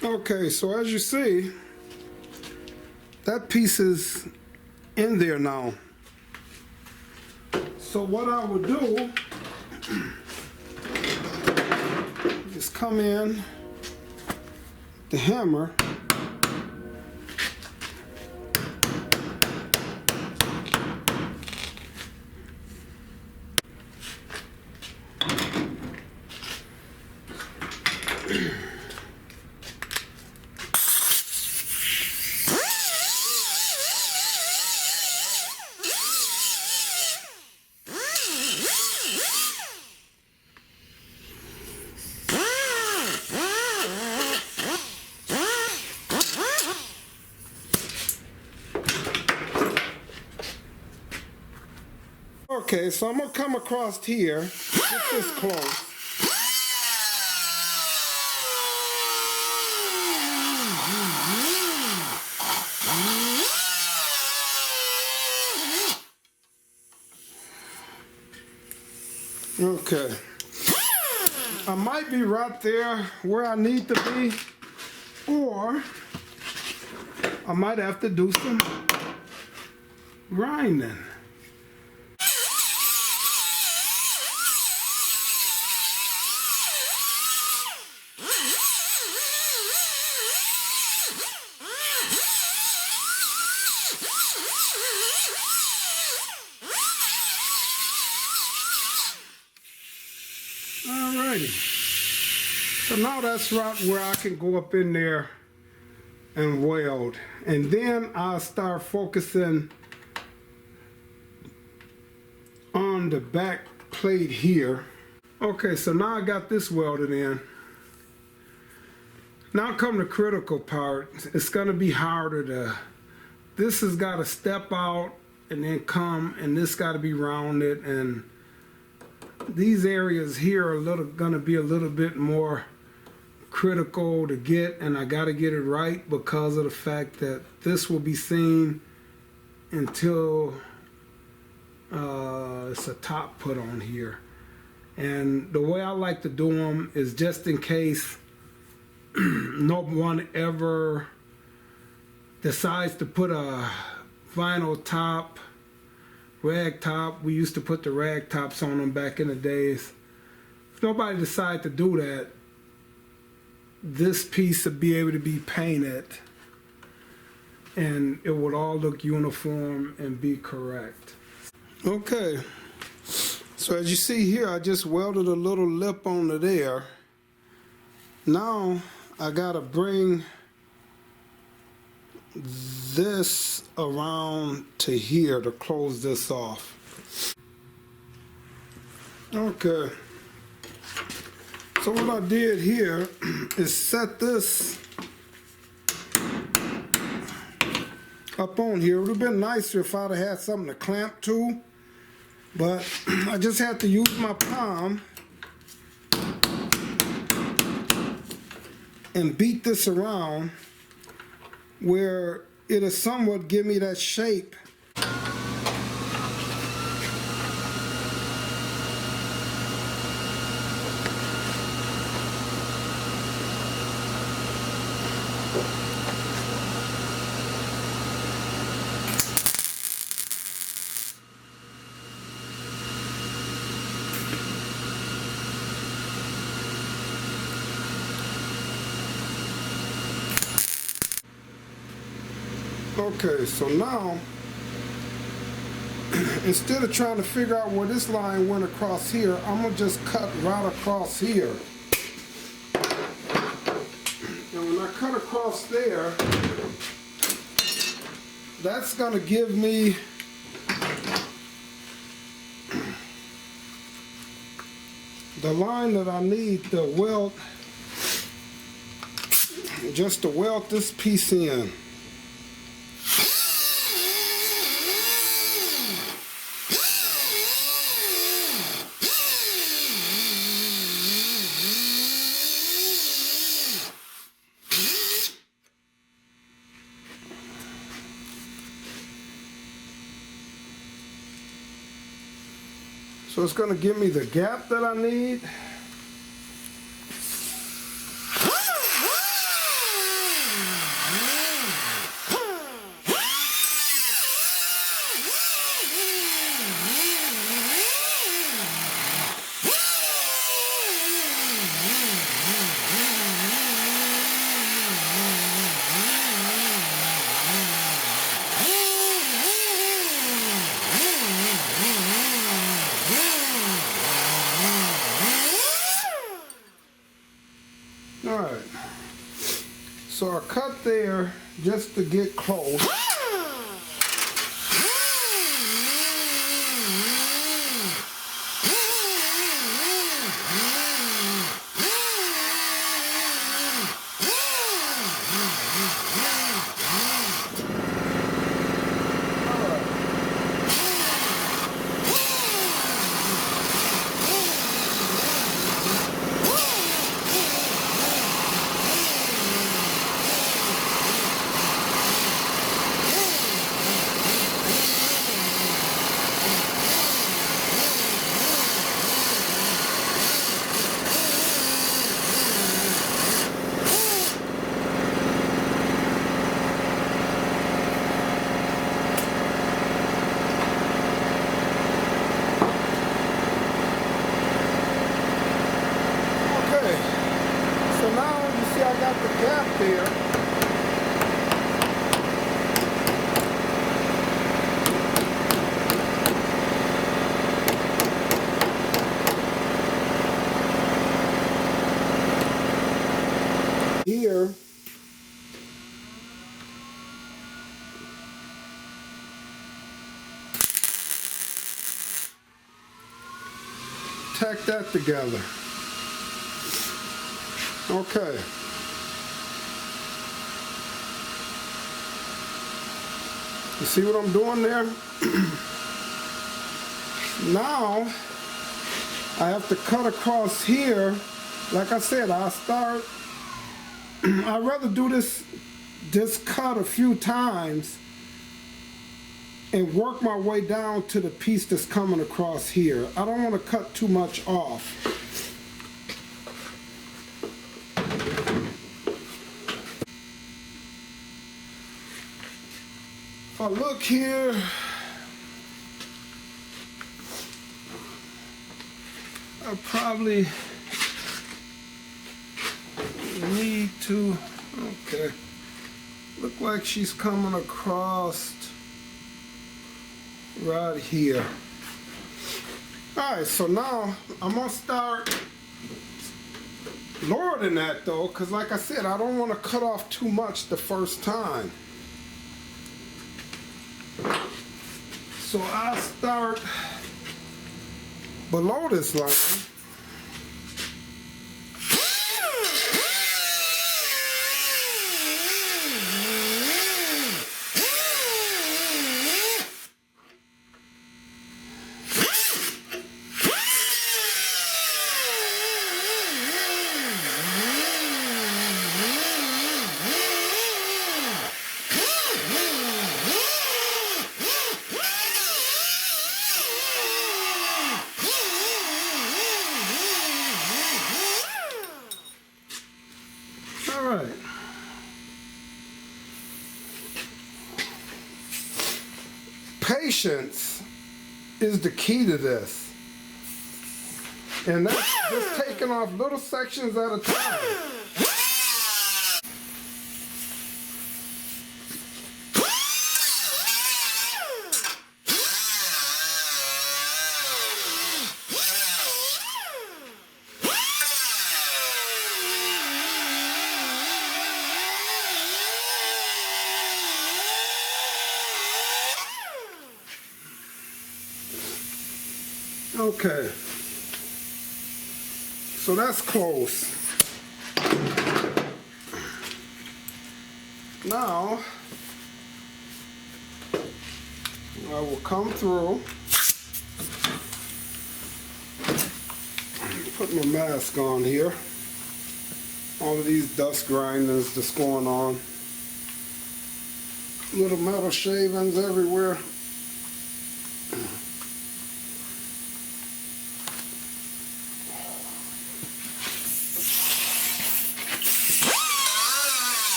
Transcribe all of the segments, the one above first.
Okay, so as you see, that piece is in there now. So what I would do is come in the hammer Okay, so I'm gonna come across here, get this close. Okay, I might be right there where I need to be, or I might have to do some grinding. Alrighty, so now that's right where I can go up in there and weld, and then I'll start focusing on the back plate here. Okay, so now I got this welded in. Now come the critical part. It's gonna be harder to, this has got to step out and then come, and this got to be rounded, and these areas here are gonna be a little bit more critical to get, and I got to get it right because of the fact that this will be seen until it's a top put on here. And the way I like to do them is just in case no one ever decides to put a vinyl top, rag top. We used to put the rag tops on them back in the days. If nobody decides to do that, this piece would be able to be painted and it would all look uniform and be correct. Okay, so as you see here, I just welded a little lip onto there. Now I gotta bring this around to here to close this off. Okay, so what I did here is set this up on here. It would have been nicer if I'd have had something to clamp to, but I just had to use my palm and beat this around where it'll somewhat give me that shape. Okay, so now, instead of trying to figure out where this line went across here, I'm going to just cut right across here. And when I cut across there, that's going to give me the line that I need to weld, just to weld this piece in. So it's going to give me the gap that I need. So I cut there just to get close. Here, tack that together. Okay. You see what I'm doing there? Now, I have to cut across here. Like I said, I'd rather do this cut a few times and work my way down to the piece that's coming across here. I don't want to cut too much off. If I look here, I probably need to, okay, look like she's coming across right here. Alright, so now I'm gonna start lower than that though, because like I said, I don't want to cut off too much the first time. So I start below this line. Patience is the key to this, and that's just taking off little sections at a time. Okay, so that's close. Now, I will come through, put my mask on here, all of these dust grindings that's going on, little metal shavings everywhere.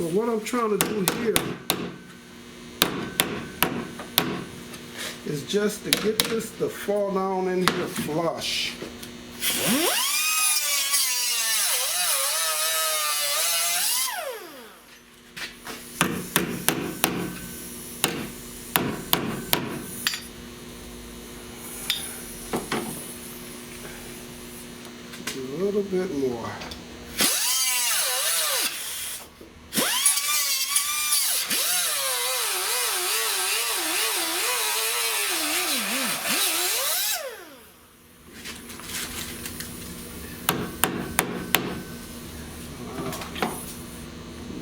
So what I'm trying to do here is just to get this to fall down in here flush. A little bit more.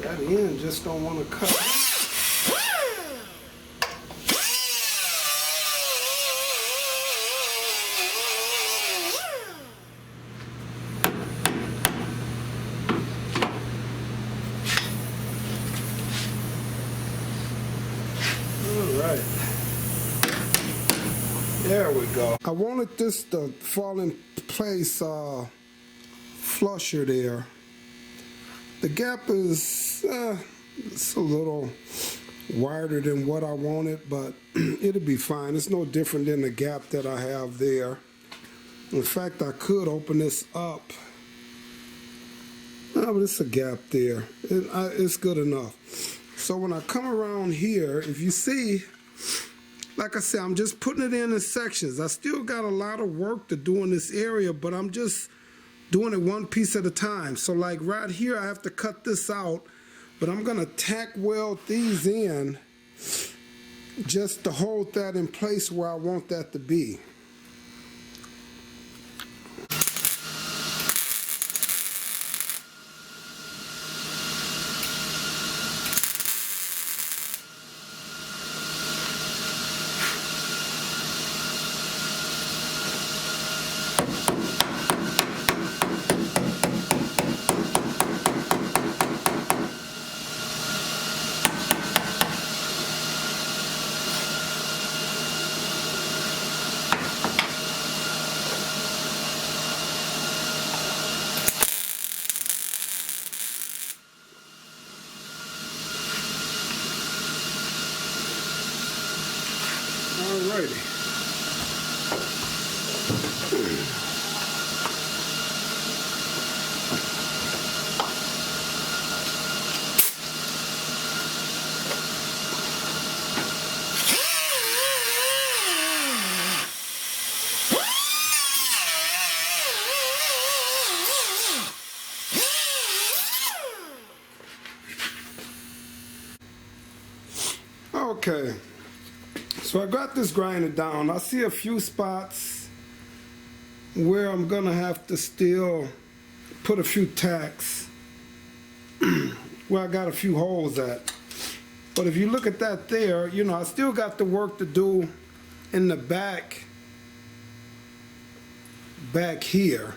That end just don't want to cut. Alright. There we go. I wanted this to fall in place flusher there. The gap is it's a little wider than what I wanted, but it'll be fine. It's no different than the gap that I have there. In fact, I could open this up. No, but it's a gap there. It's good enough. So when I come around here, if you see, like I said, I'm just putting it in sections. I still got a lot of work to do in this area, but I'm just doing it one piece at a time. So like right here, I have to cut this out, but I'm gonna tack weld these in just to hold that in place where I want that to be. Alrighty. Okay. So I got this grinder down. I see a few spots where I'm gonna have to still put a few tacks where I got a few holes at. But if you look at that there, you know, I still got the work to do in the back here,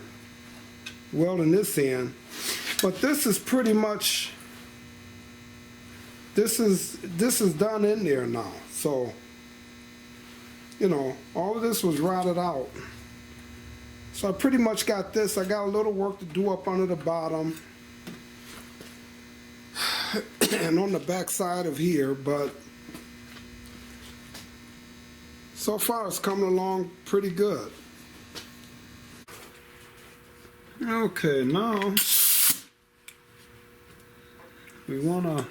welding this in. But this is pretty much, this is done in there now. So, you know, all of this was routed out. So I pretty much got this. I got a little work to do up under the bottom and on the back side of here, but so far it's coming along pretty good. Okay, now we want to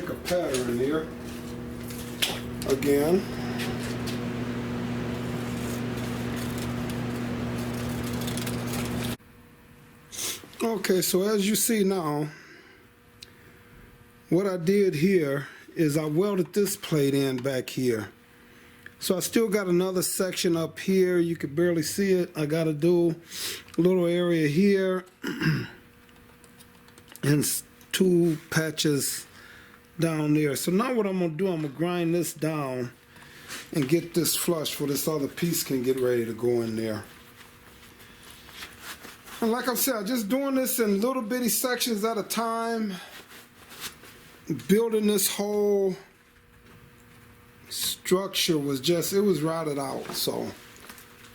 make a pattern here again. Okay, so as you see now, what I did here is I welded this plate in back here. So I still got another section up here. You can barely see it. I got to do a little area here and 2 patches down there. So now what I'm going to do, I'm going to grind this down and get this flush so this other piece can get ready to go in there. And like I said, I'm just doing this in little bitty sections at a time, building this whole structure was just, it was rotted out. So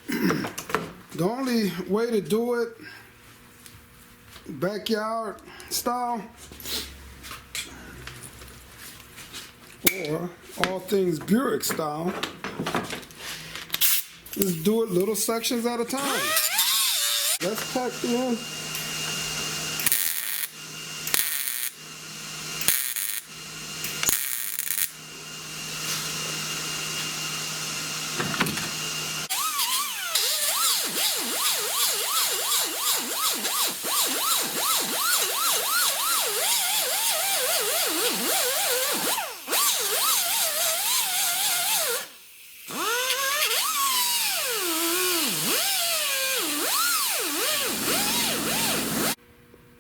the only way to do it, backyard style, or all things Buick style, is do it little sections at a time. Let's pack in.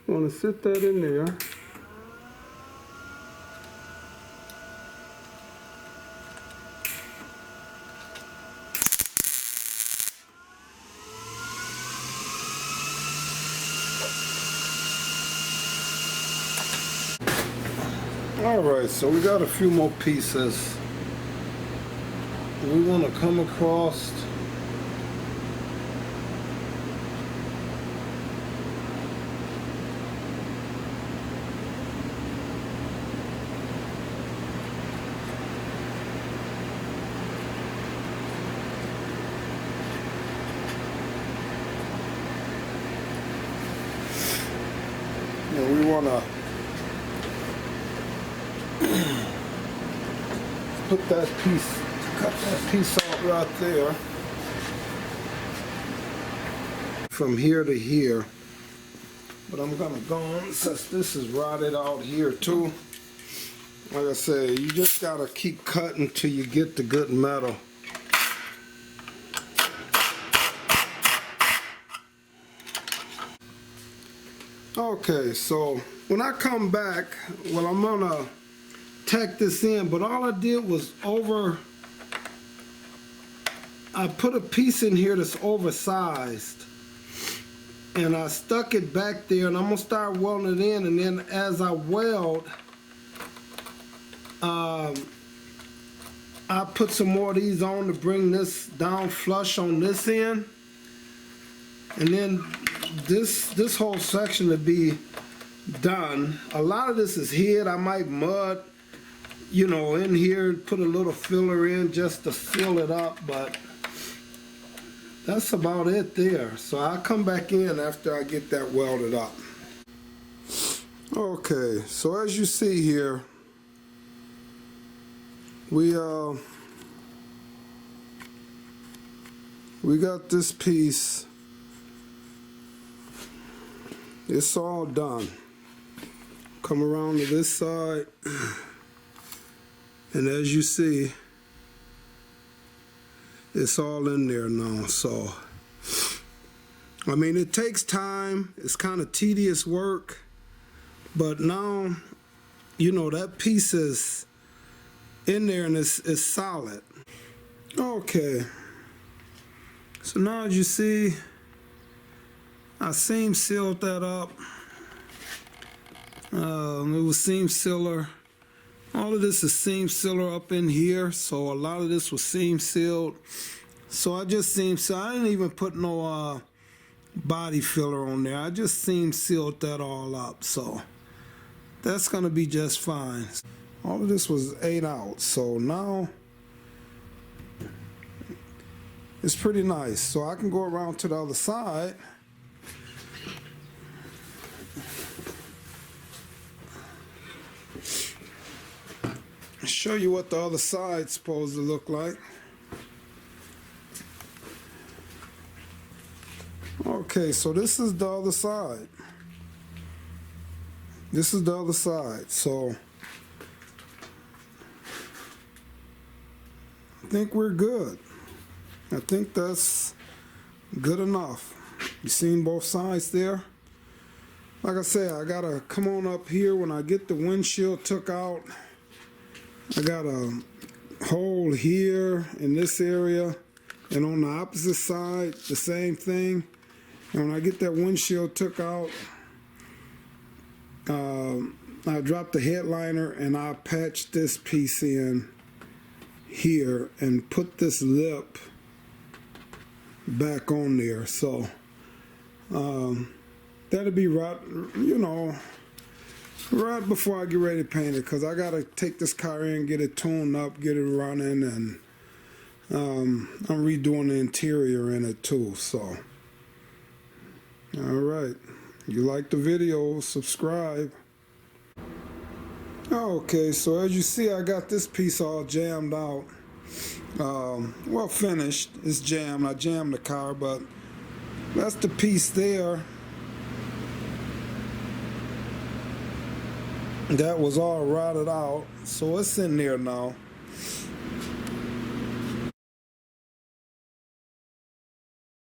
I'm going to sit that in there. Alright, so we got a few more pieces. We want to come across and we want to put that piece, cut that piece out right there from here to here. But I'm gonna go on, since this is rotted out here too. Like I said, you just gotta keep cutting till you get the good metal. Okay, so when I come back, well, I'm gonna tack this in, but all I did was I put a piece in here that's oversized, and I stuck it back there, and I'm gonna start welding it in, and then as I weld, I put some more of these on to bring this down flush on this end, and then this whole section to be done. A lot of this is hid. I might mud, you know, in here, put a little filler in just to fill it up, but that's about it there. So I'll come back in after I get that welded up. Okay, so as you see here, we got this piece. It's all done. Come around to this side, and as you see, it's all in there now. So, I mean, it takes time. It's kind of tedious work, but now, you know, that piece is in there and it's solid. Okay, so now as you see, I seam sealed that up. It was seam sealer. All of this is seam sealer up in here, so a lot of this was seam sealed. So I just seam sealed. I didn't even put no body filler on there. I just seam sealed that all up, so that's gonna be just fine. All of this was 8 out, so now it's pretty nice. So I can go around to the other side. show you what the other side's supposed to look like. Okay, so this is the other side. This is the other side. So I think we're good. I think that's good enough. You seen both sides there? Like I said, I gotta come on up here when I get the windshield took out. I got a hole here in this area, and on the opposite side, the same thing. And when I get that windshield took out, I drop the headliner and I patch this piece in here and put this lip back on there. So that'll be right, you know, right before I get ready to paint it, because I gotta take this car in, get it tuned up, get it running, and I'm redoing the interior in it too. So all right, you like the video, subscribe. Okay, so as you see, I got this piece all jammed out. Well, finished. It's jammed. I jammed the car, but that's the piece there. That was all rotted out, so it's in there now.